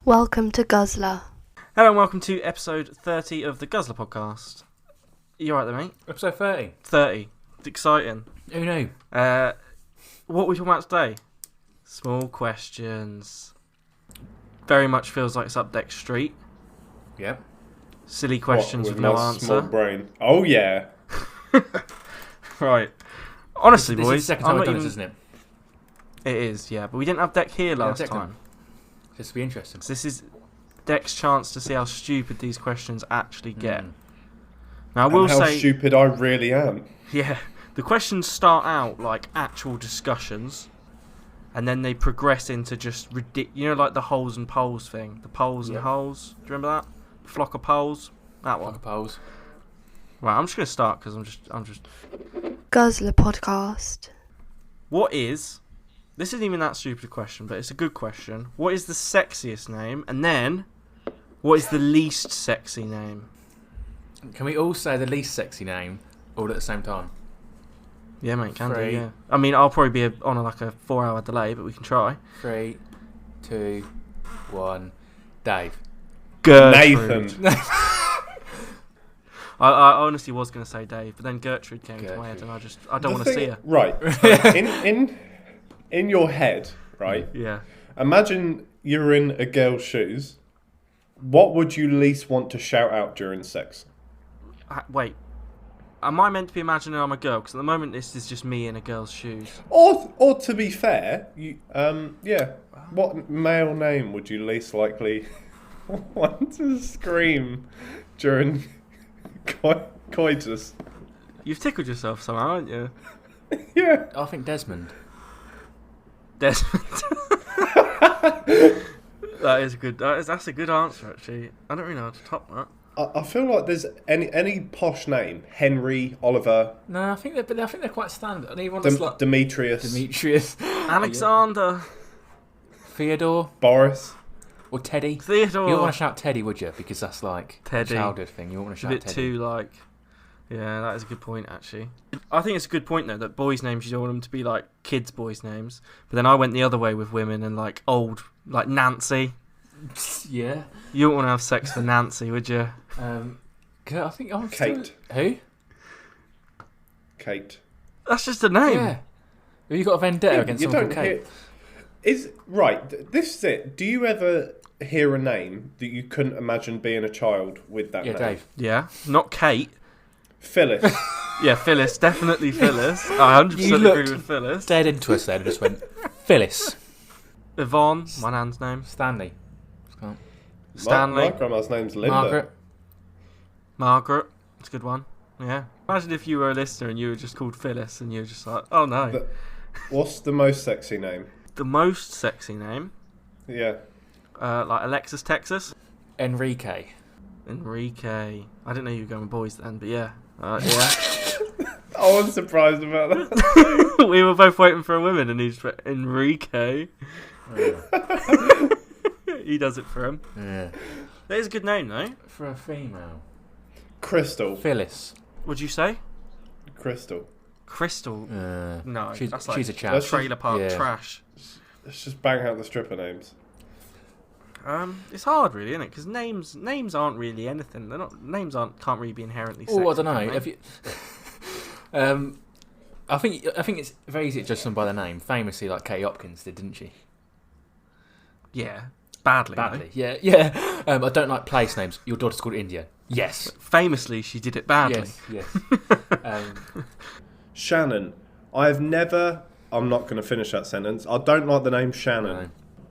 Welcome to Guzzler. Hello and welcome to episode 30 of the Guzzler podcast. You alright there, mate? Episode 30. 30. It's exciting. Who knew? What are we talking about today? Small questions. Very much feels like it's up Deck Street. Yep. Silly questions with no my answer. Small brain. Oh yeah. Right. Honestly, This boys, is the second time I've done this, isn't it? It is, yeah. But we didn't have Deck here last time. This will be interesting. So this is Deck's chance to see how stupid these questions actually get. Now, I And will how say... stupid I really am. Yeah, the questions start out like actual discussions, and then they progress into just like the holes and poles thing. The poles and holes. Do you remember that? Flock of poles. That one. Flock of poles. Right, I'm just gonna start because I'm just. Guzzler podcast. What is? This isn't even that stupid a question, but it's a good question. What is the sexiest name? And then, what is the least sexy name? Can we all say the least sexy name all at the same time? Yeah, mate, can do. 3. Yeah. I mean, I'll probably be on like a 4-hour delay, but we can try. 3, 2, 1. Dave. Gertrude. Nathan. I honestly was going to say Dave, but then Gertrude came to my head, and I don't want to see her. Right. In your head, right? Yeah. Imagine you're in a girl's shoes. What would you least want to shout out during sex? Wait. Am I meant to be imagining I'm a girl? Because at the moment this is just me in a girl's shoes. Or to be fair, what male name would you least likely want to scream during coitus? You've tickled yourself somehow, haven't you? Yeah. I think Desmond. Desmond. That is good. That's a good answer, actually. I don't really know how to top that. I feel like there's any posh name, Henry, Oliver. No, I think they're quite standard. I don't even want to Demetrius, Alexander. Theodore. Boris, Or Teddy. Theodore. You don't want to shout Teddy, would you? Because that's like Teddy. a childhood thing. You don't want to shout a bit Teddy. too like. Yeah, that is a good point, actually. I think it's a good point, though, that boys' names, you don't want them to be like kids' boys' names. But then I went the other way with women and like old, like Nancy. Yeah. You wouldn't want to have sex with Nancy, would you? I think I'm Kate. Who? Kate. That's just a name. Yeah. Have you got a vendetta against You someone don't called Kate? This is it. Do you ever hear a name that you couldn't imagine being a child with that Yeah, name? Dave. Yeah, not Kate. Phyllis. Yeah, Phyllis, definitely Phyllis. I 100% You agree looked with Phyllis. Dead into us then and just went, Phyllis. Yvonne, my nan's name. Stanley. Stanley. My grandma's name's Linda. Margaret. It's a good one. Yeah. Imagine if you were a listener and you were just called Phyllis and you were just like, oh no. What's the most sexy name? The most sexy name? Yeah. Like Alexis, Texas. Enrique. I didn't know you were going with boys then, but yeah. Yeah. I was surprised about that. We were both waiting for a woman and he's Enrique. Oh. He does it for him. Yeah. That is a good name, though. For a female. Crystal. Phyllis. What'd you say? Crystal. Crystal. No, that's like she's a chap. trailer park trash. Let's just bang out the stripper names. It's hard, really, isn't it? Because names aren't really anything. Can't really be inherently sexy. Oh, I don't know. Have you? I think it's very easy to judge someone by their name. Famously, like Katie Hopkins did, didn't she? Yeah, badly. Badly. Yeah. I don't like place names. Your daughter's called India. Yes. Famously, she did it badly. Yes. Shannon. I'm not going to finish that sentence. I don't like the name Shannon. No.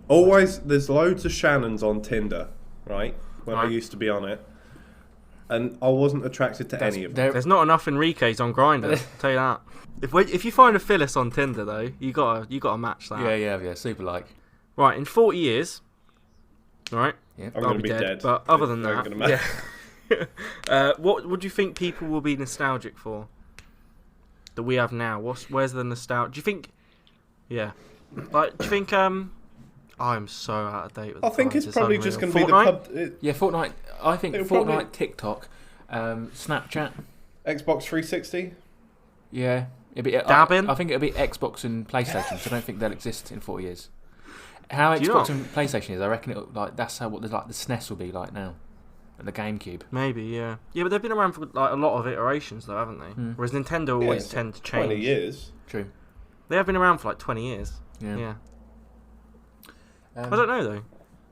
Always, there's loads of Shannons on Tinder, right? When I used to be on it. And I wasn't attracted to any of them. There's not enough Enriques on Grindr, I'll tell you that. If you find a Phyllis on Tinder, though, you gotta match that. Yeah. Super like. Right, in 40 years, right? Yeah. I'm going to be dead. But other than Not that, gonna matter. what would you think people will be nostalgic for that we have now? Where's the nostalgia? Do you think? Yeah, like do you think? I'm so out of date with. I think it's probably just going to be the Fortnite? pub. Yeah, Fortnite. I think It'll Fortnite, probably- TikTok, Snapchat. Xbox 360. Yeah. Dabbing? I think it'll be Xbox and PlayStation, so I don't think they'll exist in 40 years. How Do you Xbox not? and PlayStation is, I reckon that's how what the SNES will be like now, and the GameCube. Maybe, yeah. Yeah, but they've been around for like a lot of iterations, though, haven't they? Whereas Nintendo always it's tend to 20 change. years. True. They have been around for like 20 years. Yeah. I don't know though.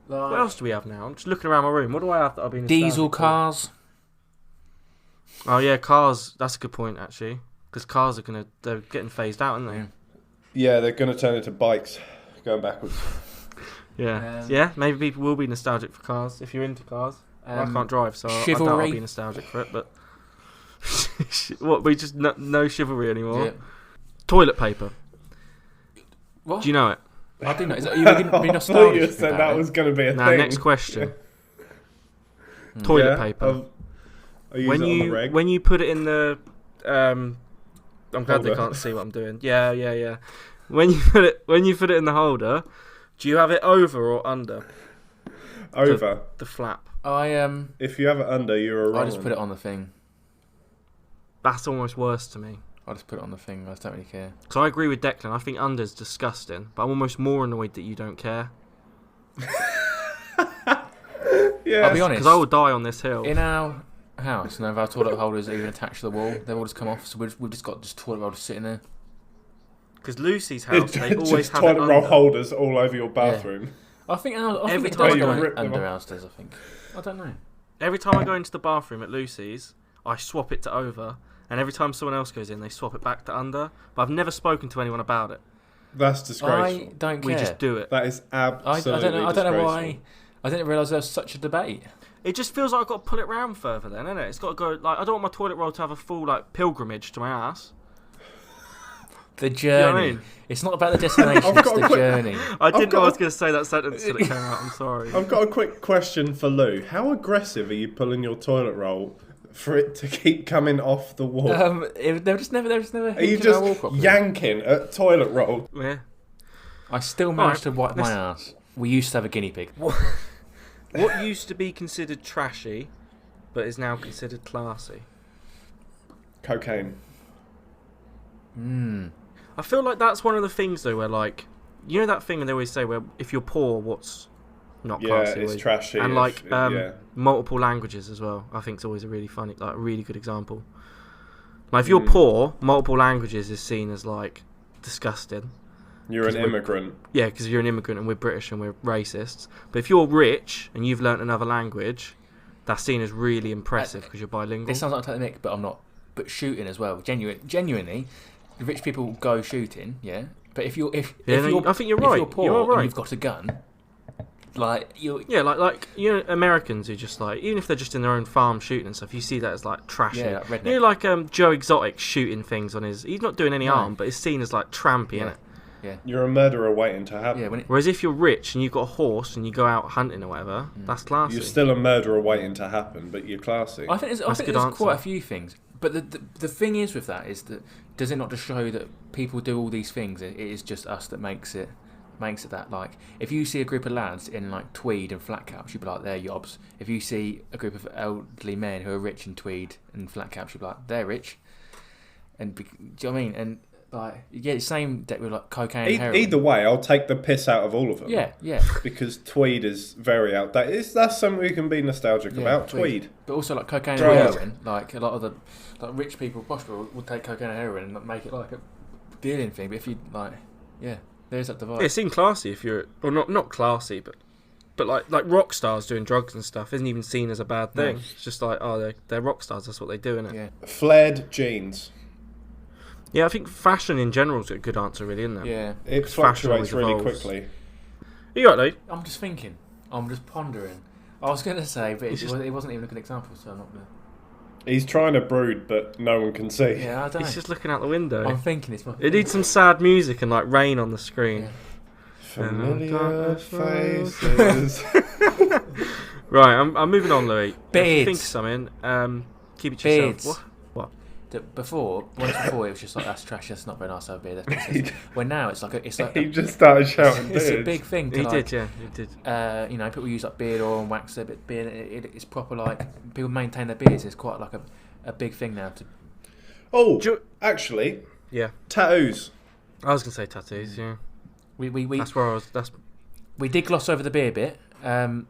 Like What else do we have now? I'm just looking around my room. What do I have that I've been diesel nostalgic for? cars. Oh yeah, cars. That's a good point actually, because cars they're getting phased out, aren't they? Yeah. Yeah, they're going to turn into bikes, going backwards. Yeah. Yeah. Maybe people will be nostalgic for cars if you're into cars. I can't drive, so I doubt I'll chivalry. be nostalgic for it. But what? We just no chivalry anymore. Yeah. Toilet paper. What? Do you know it? I do know. Are you going to be I thought nostalgic? you said about that it? was going to be a Now, thing. next question. Toilet paper. I use it on the reg. When you put it in the I'm glad they Holder. can't see what I'm doing. Yeah. When you put it in the holder, do you have it over or under Over. the flap? If you have it under, you're a wrong I just put it on the thing. That's almost worse to me. I just put it on the thing. I just don't really care. So I agree with Declan. I think under's disgusting, but I'm almost more annoyed that you don't care. Yeah. I'll be honest. Because I will die on this hill. In our house, none of our toilet holders are even attached to the wall. They've all just come off, so we've just got just toilet roll sitting there. Because Lucy's house, they always Just have it toilet roll under. holders all over your bathroom. I think Every it time does you go rip them under off. our stairs. I think. I don't know. Every time I go into the bathroom at Lucy's, I swap it to over, and every time someone else goes in, they swap it back to under. But I've never spoken to anyone about it. That's disgraceful. I don't care. We just do it. That is I absolutely don't know. I don't know disgraceful. why. I didn't realise there was such a debate. It just feels like I've got to pull it round further then, innit? It's got to go, like, I don't want my toilet roll to have a full, like, pilgrimage to my ass. The journey. You know what I mean? It's not about the destination, I've it's got a the quick- journey. I didn't know I got was going to say that sentence till it came out, I'm sorry. I've got a quick question for Lou. How aggressive are you pulling your toilet roll for it to keep coming off the wall? They're just never. Are you just yanking at toilet roll? Yeah. I still managed to wipe my ass. We used to have a guinea pig. What used to be considered trashy, but is now considered classy? Cocaine. I feel like that's one of the things, though, where, like, you know that thing they always say where if you're poor, what's not Yeah, classy? it's always- trashy. And, if- like, yeah. multiple languages as well. I think it's always a really funny, like, a really good example. Like, if you're poor, multiple languages is seen as, like, disgusting. You're an 'cause we're- immigrant. Yeah, because you're an immigrant and we're British and we're racists. But if you're rich and you've learnt another language, that's seen as really impressive because you're bilingual. This sounds like a technique, but I'm not. But shooting as well. Genuinely, rich people go shooting. Yeah, but if you're I think you're right. If you're poor You're right. and you've got a gun, like you. Yeah, like you know, Americans who just like, even if they're just in their own farm shooting and stuff, you see that as like trashy. Yeah, like redneck. You know, like Joe Exotic shooting things on his. He's not doing any No. harm, but it's seen as like trampy, Yeah. innit? Yeah. You're a murderer waiting to happen. Yeah. When it, Whereas if you're rich and you've got a horse and you go out hunting or whatever, that's classy. You're still a murderer waiting to happen, but you're classy. I think That's a good there's answer. quite a few things. But the thing is with that is that does it not just show that people do all these things? It is just us that makes it that, like, if you see a group of lads in like tweed and flat caps, you'd be like, they're yobs. If you see a group of elderly men who are rich in tweed and flat caps, you'd be like, they're rich. And do you know what I mean? And like, yeah, same deck with like cocaine and heroin. Either way, I'll take the piss out of all of them. Yeah. Because tweed is very outdated. That's something we can be nostalgic Yeah, about. Tweed. But also like cocaine and Drugs. heroin, like a lot of the like rich people, posh people would take cocaine and heroin and like, make it like a dealing thing. But if you like, yeah, there's that divide. Yeah, it seems classy if you're, or not classy, but like rock stars doing drugs and stuff isn't even seen as a bad thing. No. It's just like, oh, they're rock stars. That's what they do, innit? Yeah, Flared jeans. Yeah, I think fashion in general is a good answer, really, isn't it? yeah. It 'Cause fashion fluctuates always really evolves. quickly. You got Lee? I'm just thinking. I'm just pondering. I was gonna say, but it wasn't even a good example, so I'm not gonna. He's trying to brood, but no one can see. Yeah, I don't He's know. just looking out the window. I'm thinking it's my. It needs some sad music and like rain on the screen. Yeah. Familiar faces. Right, I'm moving on, Louis. If you Beards. think of something, keep it to yourself. Beards. What? Before it was just like that's trash. That's not very nice over here. That's when now it's like He just started shouting it's a beards. big thing. To He like, did, yeah, he did. you know, people use like beard oil and wax their beard. It's proper like people maintain their beards. It's quite like a big thing now. Oh, Do you- actually, Yeah, tattoos. I was gonna say tattoos. Yeah, We that's where I was. That's We did gloss over the beer bit. Yeah,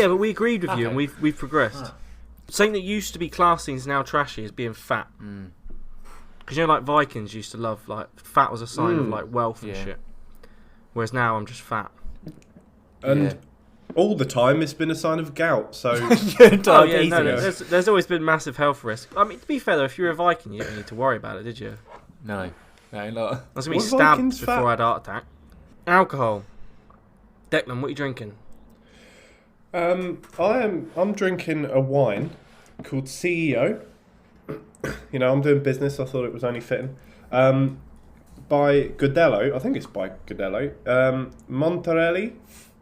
but we agreed with you, and we've progressed. Ah. Something that used to be classy is now trashy is being fat. Because you know, like Vikings used to love, like, fat was a sign of like wealth and shit. Whereas now I'm just fat. And all the time it's been a sign of gout. So there's always been massive health risk. I mean, to be fair though, if you're a Viking, you didn't need to worry about it, did you? No, not. I was gonna be Was stabbed Vikings before fat? I had a heart attack. Alcohol. Declan, what are you drinking? I'm drinking a wine called CEO. You know, I'm doing business. I thought it was only fitting. By Godello, I think it's by Godello. Monterelli.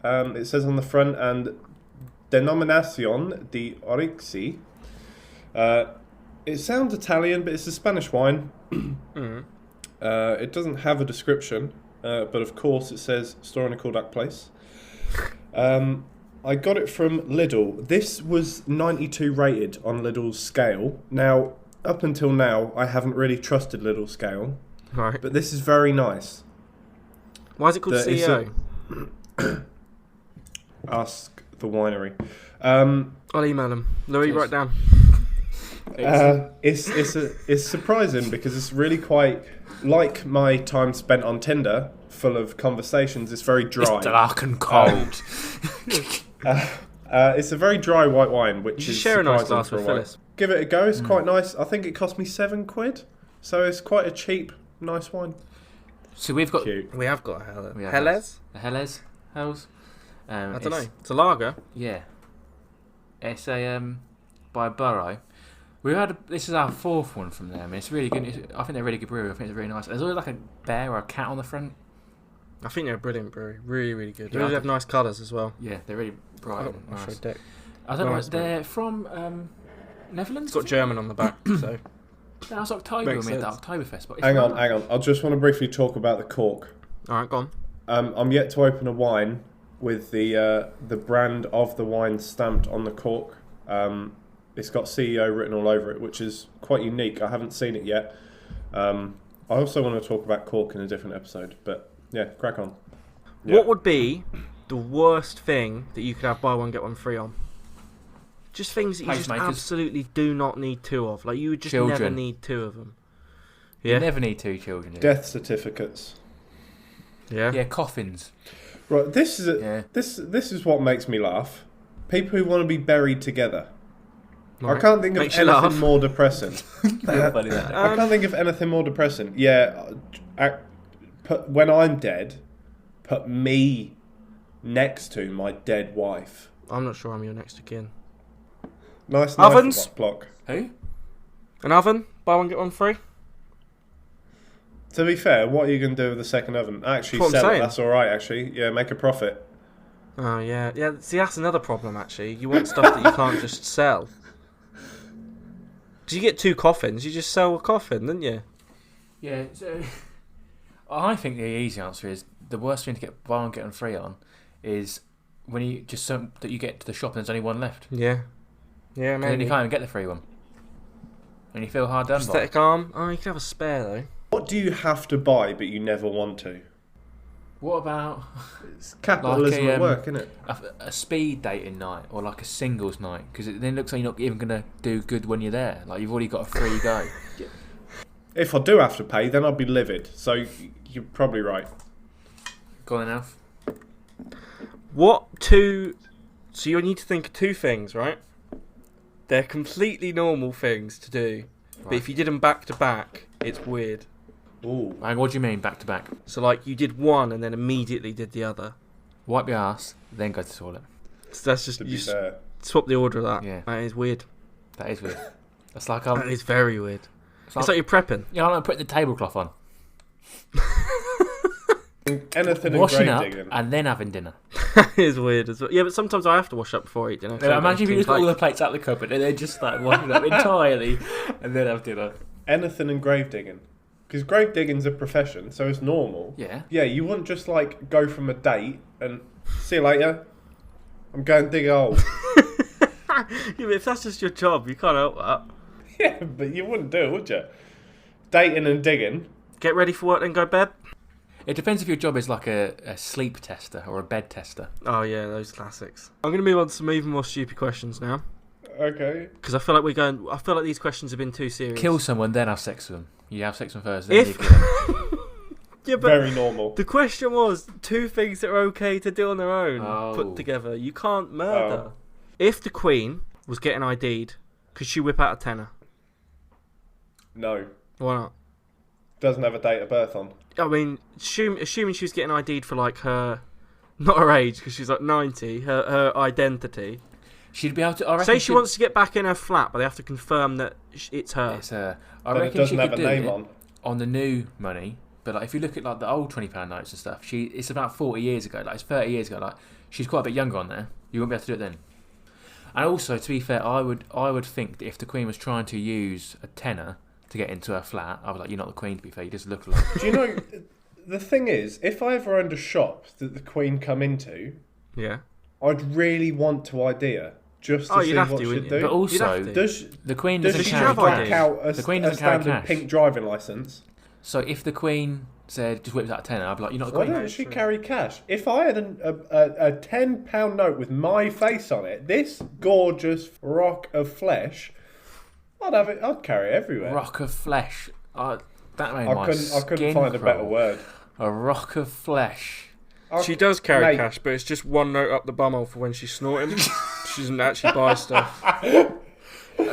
It says on the front, and Denominación de Orixi. It sounds Italian, but it's a Spanish wine. It doesn't have a description, but of course it says store in a Cordac place. I got it from Lidl. This was 92 rated on Lidl's scale. Now, up until now, I haven't really trusted Lidl's scale, Right. but this is very nice. Why is it called It's CEO? Ask the winery. I'll email them. Louis, write down. It's surprising because it's really quite like my time spent on Tinder, full of conversations. It's very dry. It's dark and cold. It's a very dry white wine, which You is should share a nice surprising glass for a with wine. Phyllis. Give it a go. It's quite nice. I think it cost me £7, so it's quite a cheap, nice wine. So we've got Cute. We have got a Helles. We have Helles? a Helles house. I don't know. It's a lager. Yeah, it's a by Burrow. This is our fourth one from them. It's really good. I think they're a really good brewery. I think it's really nice. There's always like a bear or a cat on the front. I think they're a brilliant brewery. Really, really good. They Yeah, always have nice colours as well. Yeah, they're really bright. and I'll show nice. Dick. I don't Nice, know. They're from Netherlands. It's got German on the back, so. That was October Makes when we had sense. that Oktoberfest. But it's Hang on. not- I just want to briefly talk about the cork. Alright, go on. I'm yet to open a wine with the brand of the wine stamped on the cork. It's got CEO written all over it, which is quite unique. I haven't seen it yet. I also want to talk about cork in a different episode, but yeah, crack on. Yeah. What would be the worst thing that you could have buy one, get one free on? Just things that you just Pacemakers. absolutely do not need two of. Like, you would just never Children. need two of them. You Yeah? never need two children. do you? Death certificates. Yeah? Yeah, coffins. Right, this is Yeah. this is what makes me laugh. People who want to be buried together. I Right. can't think of Makes you anything laugh. more depressing. Real funny that. I can't think of anything more depressing. Yeah, when I'm dead, put me next to my dead wife. I'm not sure I'm your next of kin. Nice Ovens? knife block. Who? An oven? Buy one, get one free? To be fair, what are you going to do with the second oven? Actually, That's what I'm sell it. saying. That's all right. Actually, yeah, make a profit. Oh, yeah. Yeah, see, that's another problem, actually. You want stuff that you can't just sell. Because you get two coffins, you just sell a coffin, didn't you? Yeah. So, I think the easy answer is the worst thing to get buy one get one free on is when you just that you get to the shop and there's only one left. Yeah. Yeah, And then you maybe. can't even get the free one. And you feel hard done by. Prosthetic arm. Oh, you can have a spare, though. What do you have to buy but you never want to? What about It's capitalism Like a, at work, isn't it? a speed dating night or like a singles night? Because it then looks like you're not even going to do good when you're there. Like you've already got a free go. If I do have to pay, then I'll be livid. So you're probably right. Go on, Alf. What two... So you need to think of two things, right? They're completely normal things to do. But if you did them back to back, it's weird. Ooh. Hang, what do you mean back to back? So, like, you did one and then immediately did the other. Wipe your ass, then go to the toilet. So that's just... To be You fair. swap the order of that. Yeah. That is weird. That is weird. That's like That is very weird. It's like you're prepping. you know, I'm putting the tablecloth on, Anything in washing grave up, digging. and then having dinner. That is weird as well. Yeah, but sometimes I have to wash up before I eat dinner. Now, imagine if you just got all the plates out of the cupboard and then just start washing up entirely, and then have dinner. Anything in grave digging. Because grave digging's a profession, so it's normal. Yeah. Yeah, you wouldn't just like go from a date and see you later. I'm going to dig a hole. Yeah, but if that's just your job, you can't help that. Yeah, but you wouldn't do it, would you? Dating and digging. Get ready for work, then go bed. It depends if your job is like a sleep tester or a bed tester. Oh yeah, those classics. I'm going to move on to some even more stupid questions now. Okay. Because I feel like these questions have been too serious. Kill someone, then have sex with them. You have sex with them first, then If- you kill them. Yeah, but Very normal. the question was 2 things that are okay to do on their own Oh. put together. You can't murder. Oh. If the Queen was getting ID'd, could she whip out a tenner? No. Why not? Doesn't have a date of birth on. I mean, assuming she was getting ID'd for like her, not her age because she's like 90, her identity. She'd be able to. I reckon Say she wants to get back in her flat, but they have to confirm that it's her. It's her. I But it reckon doesn't she have could a do name it on. the new money. But like, if you look at like the old £20 notes and stuff, it's about 40 years ago. Like it's 30 years ago. Like she's quite a bit younger on there. You won't be able to do it then. And also, to be fair, I would think that if the Queen was trying to use a tenner to get into her flat, I was like, you're not the Queen. To be fair, you just look like. Do you know, the thing is, if I ever owned a shop that the Queen come into, Yeah. I'd really want to ID her just to Oh, see you'd have what to, she'd wouldn't do. you? But also, have to. Does the Queen does doesn't she she carry have whack ID? cash. out a, The Queen a doesn't carry standard cash. pink driving licence? So if the Queen said just whips out a tenner, I'd be like, you're not the Why Queen. don't she carry cash? If I had a £10 note with my face on it, this gorgeous rock of flesh, I'd have it. I'd carry it everywhere. Rock of flesh. That made I my couldn't skin find a better crawl. word. A rock of flesh. She does carry Mate. cash, but it's just one note up the bumhole for when she's snorting. She doesn't actually buy stuff.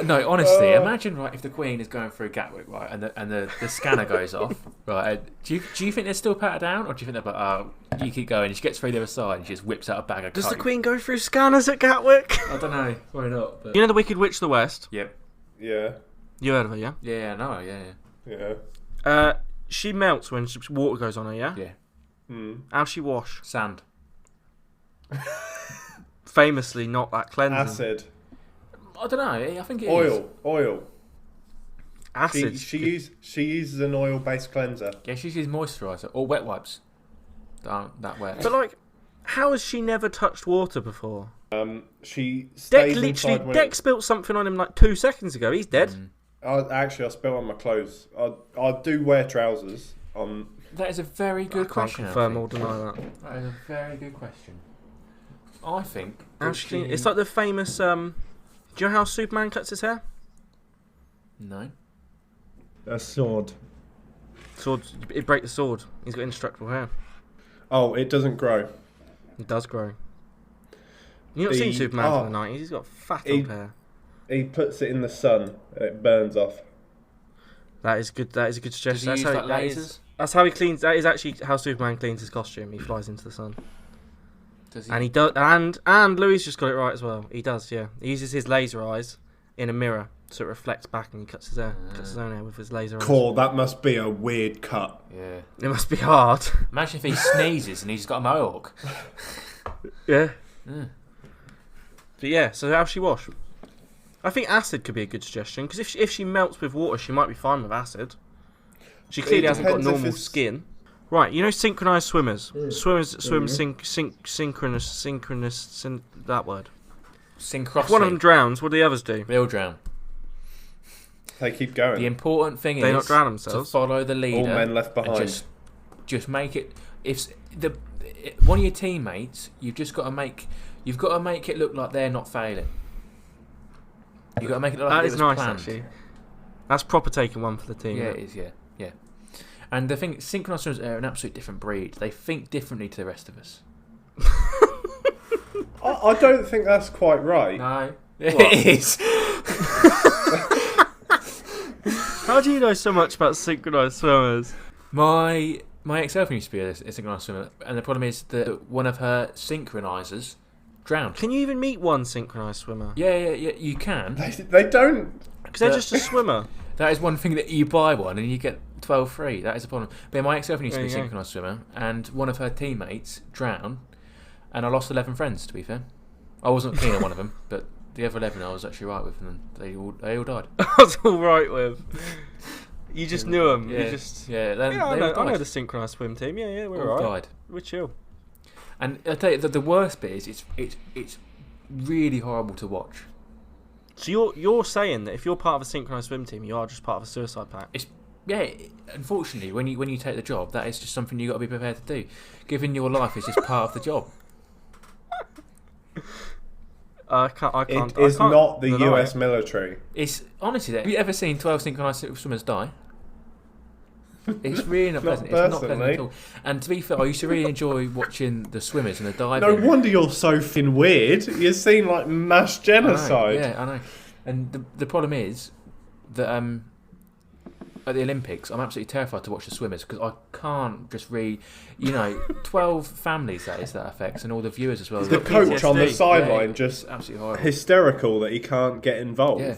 No, honestly, imagine if the Queen is going through Gatwick, right, and the scanner goes off, right? Do you think they'll still pat her down, or do you think they're like, oh, you keep going? And she gets through the other side, and she just whips out a bag of Does the coke. Queen go through scanners at Gatwick? I don't know, why not? But... You know the Wicked Witch of the West? Yep. Yeah, You heard of her, yeah? Yeah, no, yeah. yeah. She melts when water goes on her, yeah? Yeah. How's she wash? Sand. Famously not that cleansing. Acid, I don't know, I think it is. oil. Acid. She uses an oil-based cleanser. Yeah, she uses moisturiser or wet wipes that aren't that wet. But like, how has she never touched water before? She Deck stays inside when Deck spilt something on him like 2 seconds ago. He's dead. I spill on my clothes. I do wear trousers. That is a very good Can't question. confirm Alfie. or deny that. That is a very good question. I think. that Actually, she- it's like the famous. Do you know how Superman cuts his hair? No. a sword. Sword. It break the sword. He's got indestructible hair. Oh, it doesn't grow. It does grow. You've not seen Superman from the 90s. He's got fat old hair. He puts it in the sun. And it burns off. That is good. That is a good Does suggestion. he That's use how, like that lasers? is- that's how he cleans. That is actually how Superman cleans his costume. He flies into the sun, Does he? and he does. And Louis just got it right as well. He does. Yeah, he uses his laser eyes in a mirror, so it reflects back, and he cuts his hair. Cuts his own hair with his laser eyes. Cool. That must be a weird cut. Yeah. It must be hard. Imagine if he sneezes and he's got a mohawk. Yeah. Mm. But yeah, so how's she wash? I think acid could be a good suggestion because if she melts with water, she might be fine with acid. She clearly hasn't got depends if normal it's- skin. Right, you know synchronized swimmers. Swimmers that swim Mm-hmm. synchronous. That word. Synchrosity. If one of them drowns, what do the others do? They'll drown. They keep going. The important thing They is not drown to themselves. follow the leader. All men left and behind. just make it. If one of your teammates, you've got to make it look like they're not failing. You've got to make it look like That it is was nice, planned. actually. That's proper taking one for the team. Yeah, it is. Yeah. And the thing, synchronized swimmers are an absolute different breed. They think differently to the rest of us. I don't think that's quite right. No, it is. How do you know so much about synchronized swimmers? My ex-girlfriend used to be a synchronized swimmer, and the problem is that one of her synchronizers drowned. Can you even meet one synchronized swimmer? Yeah, you can. They don't. Because they're just a swimmer. That is one thing that you buy one and you get 12 free. That is a problem. But my ex-girlfriend used to be a There you go. synchronized swimmer, and one of her teammates drowned, and I lost 11 friends, to be fair. I wasn't keen on one of them, but the other 11 I was actually right with, and they all died. I was all right with. You just knew them. Yeah, You just. yeah. Yeah, I they know, all died. I know the synchronized swim team. Yeah, we're All alright. died. We're chill. And I tell you, the worst bit is it's really horrible to watch. So you're saying that if you're part of a synchronized swim team, you are just part of a suicide pact. yeah, unfortunately, when you take the job, that is just something you got to be prepared to do. Giving your life is just part of the job. I can't. It is not the deny US it. military. It's honestly, have you ever seen 12 synchronized swimmers die? It's really not pleasant. It's not pleasant at all. And to be fair, I used to really enjoy watching the swimmers and the diving. No wonder you're so fin weird. You're seeing like mass genocide. I know. And the problem is that at the Olympics, I'm absolutely terrified to watch the swimmers because I can't just read, 12 families that affects and all the viewers as well. The coach on the sideline just absolutely horrible. Hysterical that he can't get involved. Yeah.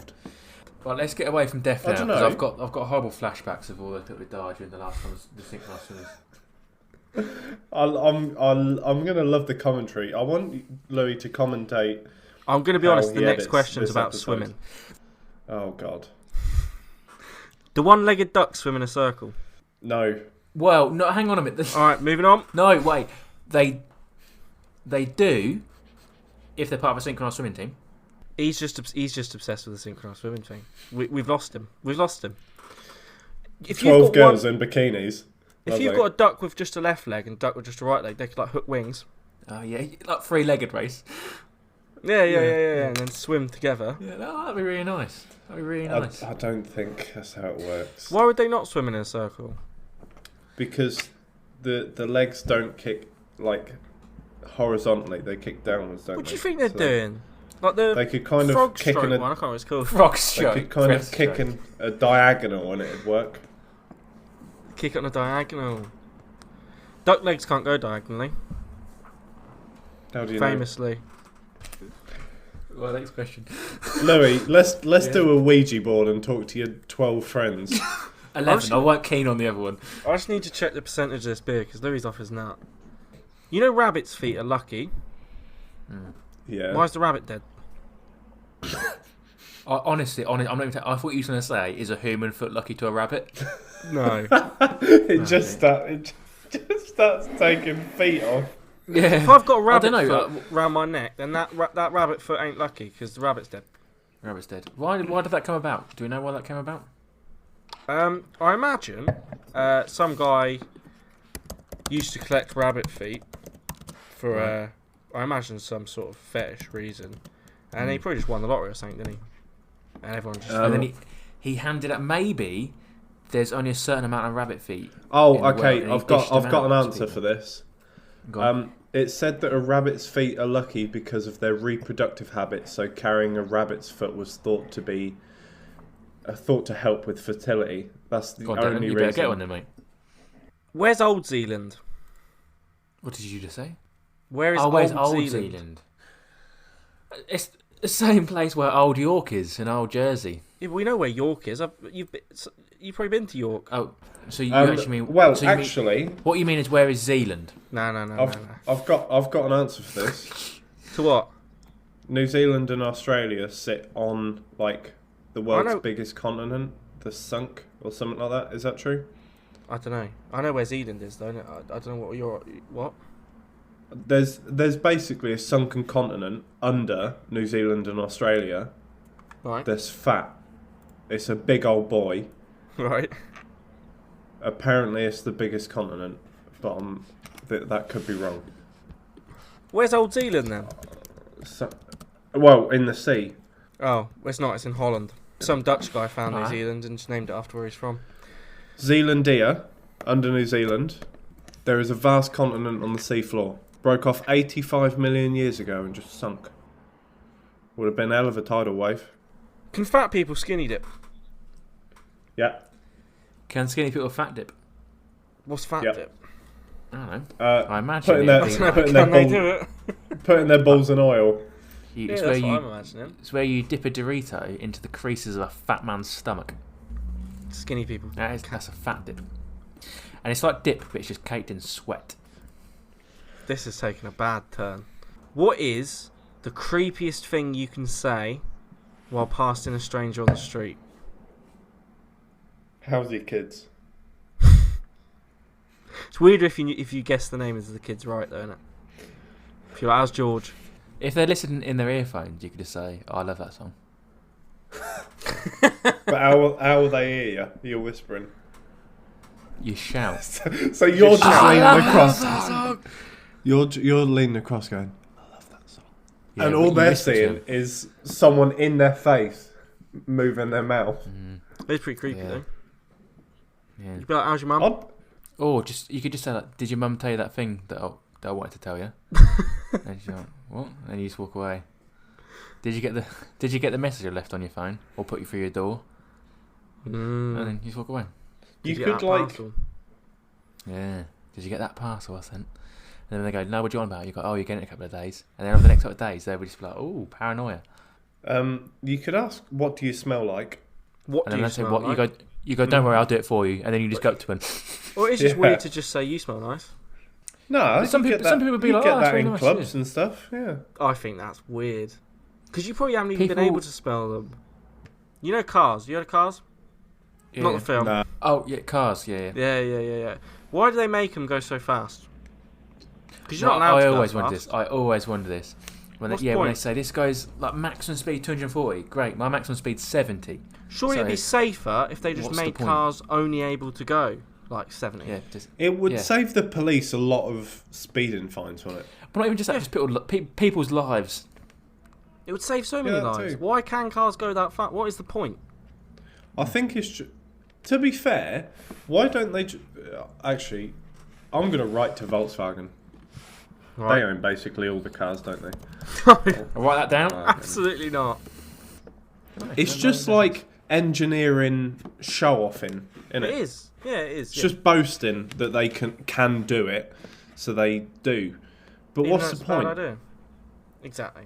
Well, let's get away from death I now don't because know. I've got horrible flashbacks of all the people who died during the last ones, the synchronized swimmers. I'm gonna love the commentary. I want Louis to commentate. I'm going to be how honest. The he next edits question's this about episode. swimming. Oh God, Do one-legged ducks swim in a circle? no. Well, no, hang on a minute. All right, moving on. No, wait. They do if they're part of a synchronized swimming team. He's just obsessed with the synchronized swimming thing. We've lost him. We've lost him. If 12 girls in bikinis. If you've got a duck with just a left leg and a duck with just a right leg, they could like hook wings. Oh yeah, like three-legged race. Yeah, and then swim together. Yeah, that'd be really nice. That'd be really nice. I don't think that's how it works. Why would they not swim in a circle? Because the legs don't kick like horizontally; they kick downwards. Don't What do they? you think they're So doing? Like the They could kind of frog kick stroke in one. I can't remember what it's called. Frog They stroke. could kind of kick Breaststroke. in a diagonal and it'd work. Kick it on a diagonal. Duck legs can't go diagonally. How do you Famously. Well, next question. know? Louis, let's do a Ouija board and talk to your 12 friends. 11. I weren't keen on the other one. I just need to check the percentage of this beer because Louis' off his nut. You know rabbits' feet are lucky. Yeah. Why is the rabbit dead? Honestly, I'm not even. I thought you were going to say, "Is a human foot lucky to a rabbit?" No. it just starts taking feet off. Yeah. If I've got a rabbit I don't know. foot round my neck, then that rabbit foot ain't lucky because the rabbit's dead. Rabbit's dead. Why did that come about? Do we know why that came about? I imagine some guy used to collect rabbit feet for I imagine some sort of fetish reason, and he probably just won the lottery or something, didn't he? And everyone just And then he handed out. Maybe there's only a certain amount of rabbit feet. Oh, in the world, okay. and he I've got dished them an out to answer people. for this. Go on. It said that a rabbit's feet are lucky because of their reproductive habits. So carrying a rabbit's foot was thought to help with fertility. That's the God, Dylan, only you reason. better get one then, mate. Where's Old Zealand? What did you just say? Where's where's Old Old Zealand? Zealand? It's the same place where Old York is in Old Jersey. Yeah, we know where York is. You've probably been to York. Oh, so you actually mean? Well, so you mean- actually, what you mean is where is Zealand? No. I've got an answer for this. To what? New Zealand and Australia sit on like the world's know- biggest continent, the Sunk or something like that. Is that true? I don't know. I know where Zealand is, though. I don't know what you're... What? There's basically a sunken continent under New Zealand and Australia. Right. That's fat. It's a big old boy. Right. Apparently, it's the biggest continent, but that could be wrong. Where's Old Zealand, then? So, well, in the sea. Oh, it's not. It's in Holland. Some Dutch guy found New Alright. Zealand and just named it after where he's from. Zealandia, under New Zealand, there is a vast continent on the seafloor. Broke off 85 million years ago and just sunk. Would have been a hell of a tidal wave. Can fat people skinny dip? Yeah. Can skinny people fat dip? What's fat Yep. dip? I don't know. Uh, I imagine putting it'd that- be Can like- putting their they ball- do it? putting their balls in oil. it's Yeah, where that's what I'm you imagining. it's where you dip a Dorito into the creases of a fat man's stomach. Skinny people. That's a fat dip. And it's like dip, but it's just caked in sweat. This has taken a bad turn. What is the creepiest thing you can say while passing a stranger on the street? How's your kids? It's weird if you guess the name of the kids right, though, isn't it? If you're like, how's George? If they're listening in their earphones, you could just say, "Oh, I love that song." But how will they hear you? You're whispering. You shout. So you're just leaning across. that song. You're leaning across, going, "I love that song," Yeah, and but all you they're whisper to seeing them. is someone in their face moving their mouth. It's pretty creepy Yeah. though. Yeah. You'd be like, "How's your mum?" I'd- Or you could just say like, "Did your mum tell you that thing that I wanted to tell you?" And she's like, "What?" And you just walk away. Did you get the message I left on your phone or put you through your door? And then you just walk away. You Did get could that like. parcel? Yeah. Did you get that parcel I sent? And then they go, "No, what do you want about?" You go, "Oh, you're getting it in a couple of days." And then over the next couple of days, they would just be like, "Oh, paranoia." You could ask, "What do you smell like?" What And do then you they say, smell "What?" like? You go, "Don't worry, I'll do it for you." And then you just go up to them. Or it's just Yeah. weird to just say you smell nice. No, Some you people- get that, some people would be you like, get "Oh, that's that very in nice, clubs yeah." and stuff. Yeah. I think that's weird. Because you probably haven't even been People- able to smell them. You know Cars? You heard of Cars? Yeah. Not the film. No. Oh, yeah, cars. Yeah. Yeah. Why do they make them go so fast? Because you're No, not allowed I to go always that wonder fast. this. I always wonder this. When What's they, the when they point? say this guy's like maximum speed 240, great. My maximum speed's 70. Surely So it'd be safer if they just what's the made point? cars only able to go like 70. Yeah, just, It would Yeah. save the police a lot of speeding fines, wouldn't it? but not even just that, just people's lives. It would save so many Yeah, lives. too. Why can cars go that fast? What is the point? I think to be fair, why don't they... Actually, I'm going to write to Volkswagen. They own basically all the cars, don't they? I'll write that down. Absolutely not. It's just like engineering show-offing, isn't It it? is. Yeah, it is. It's just boasting that they can do it, so they do. But Even what's though the it's a bad point? idea. Exactly.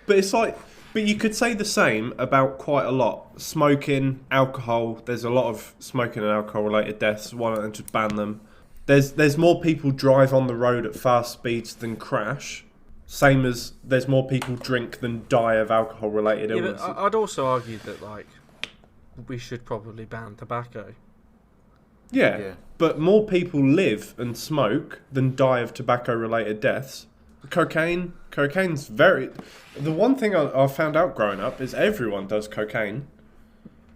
But it's like... But you could say the same about quite a lot. Smoking, alcohol. There's a lot of smoking and alcohol-related deaths. Why don't they just ban them? There's more people drive on the road at fast speeds than crash. Same as there's more people drink than die of alcohol-related Yeah, illness. but I'd also argue that like we should probably ban tobacco. Yeah, but more people live and smoke than die of tobacco-related deaths. Cocaine's very... The one thing I found out growing up is everyone does cocaine.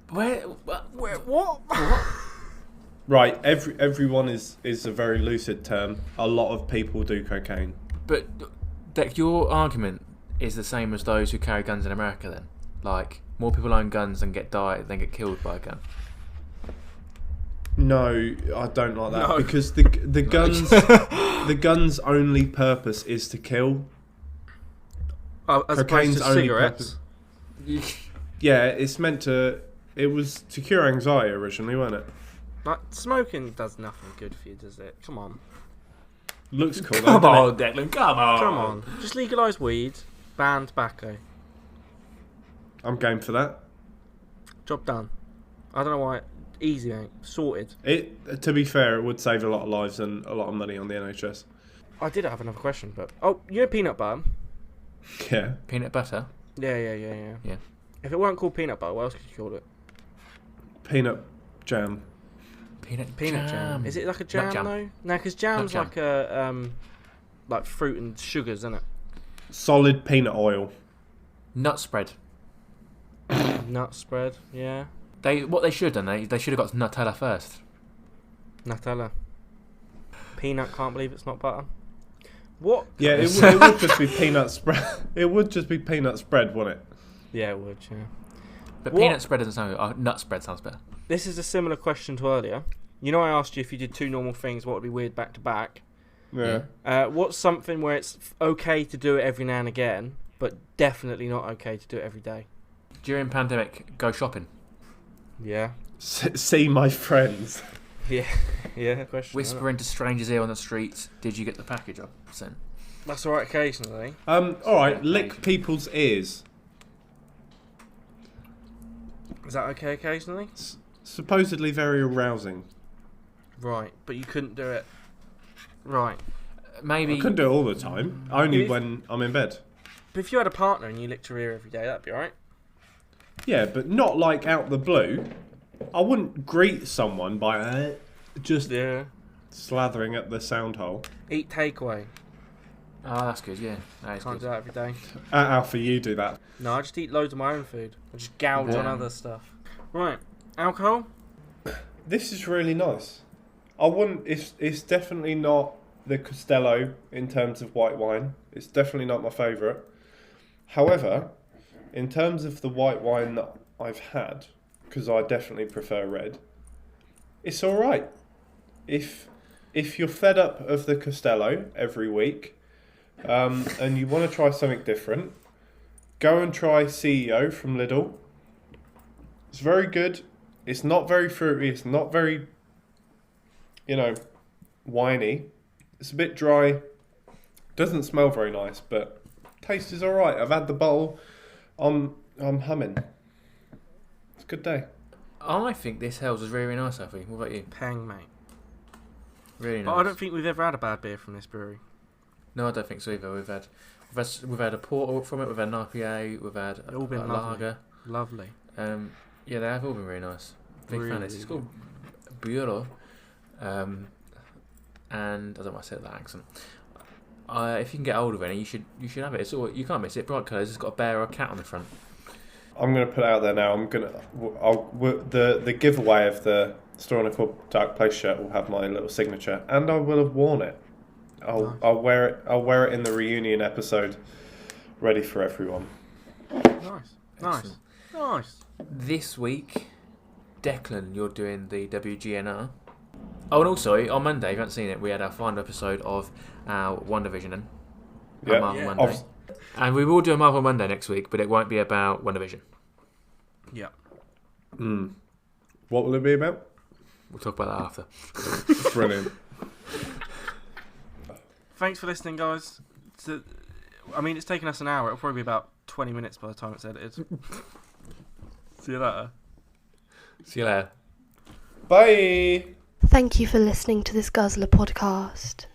What? Right, everyone is a very lucid term. A lot of people do cocaine. But Dec, your argument is the same as those who carry guns in America. Then, like more people own guns than get killed by a gun. No, I don't like that No. because the guns the gun's only purpose is to kill. Oh, as Cocaine's opposed to only cigarettes. Yeah, it's meant to. It was to cure anxiety originally, wasn't it? Like smoking does nothing good for you, does it? Come on. Looks cool. Come though, on, doesn't Declan. Come on. Come on. Just legalise weed, ban tobacco. it? I'm game for that. Job done. I don't know why. Easy, mate. Sorted. It. To be fair, it would save a lot of lives and a lot of money on the NHS. I did have another question, but you know peanut butter? Yeah. Peanut butter. Yeah. Yeah. If it weren't called peanut butter, what else could you call it? Peanut jam. Peanut Jam. Is it like a jam, Nut jam. though? No, because jam's Nut like a like fruit and sugars, isn't it? Solid peanut oil. Nut spread. Nut spread, yeah. What they should have done, they should have got Nutella first. Nutella. Peanut, can't believe it's not butter. What? Yeah, it would just be peanut spread. It would just be peanut spread, wouldn't it? Yeah, it would, yeah. But What? peanut spread doesn't sound good. Nut spread sounds better. This is a similar question to earlier. You know, I asked you if you did two normal things, what would be weird back to back? Yeah. What's something where it's okay to do it every now and again, but definitely not okay to do it every day? During pandemic, go shopping. Yeah. See my friends. Yeah. Question. Whisper into strangers' ear on the streets. Did you get the package I sent? That's alright occasionally. All right. Lick people's ears. Is that okay occasionally? Supposedly very arousing. Right, but you couldn't do it. Right. Maybe. I couldn't do it all the time. Only If- when I'm in bed. But if you had a partner and you licked her ear every day, that'd be alright. Yeah, but not like out the blue. I wouldn't greet someone by just Yeah. slathering at the sound hole. Eat takeaway. Oh, that's good. Yeah, that is Can't do good. that every day. Alpha, you do that. No, I just eat loads of my own food. I just gouge on Yeah. other stuff. Right. Alcohol? This is really nice. I wouldn't. It's definitely not the Costello in terms of white wine. It's definitely not my favourite. However, in terms of the white wine that I've had, because I definitely prefer red, it's all right. If you're fed up of the Costello every week, and you want to try something different, go and try CEO from Lidl. It's very good. It's not very fruity. It's not very, winey. It's a bit dry. Doesn't smell very nice, but taste is all right. I've had the bottle. I'm humming. It's a good day. I think this Hells is really nice, Alfie. What about you? Peng, mate. Really nice. But I don't think we've ever had a bad beer from this brewery. No, I don't think so either. We've had a porter from it. We've had an IPA. We've had They've all been a lovely. lager. Lovely. Yeah, they have all been really nice. Big fan. It's called Bureau. And I don't want to say it with that accent. If you can get hold of any, you should have it. It's all, you can't miss it. Bright colours. It's got a bear or a cat on the front. I'm gonna put it out there now. The giveaway of the Store on a Cold Dark Place shirt will have my little signature, and I will have worn it. I'll wear it. I'll wear it in the reunion episode, ready for everyone. Nice. This week, Declan, you're doing the WGNR. Oh, and also on Monday, if you haven't seen it, we had our final episode of our WandaVision and Marvel Monday. And we will do a Marvel Monday next week, but it won't be about WandaVision. Yeah. What will it be about? We'll talk about that after. Brilliant. Thanks for listening, guys. It's taken us an hour. It'll probably be about 20 minutes by the time it's edited. See you later. See you later. Bye. Thank you for listening to this Guzzler podcast.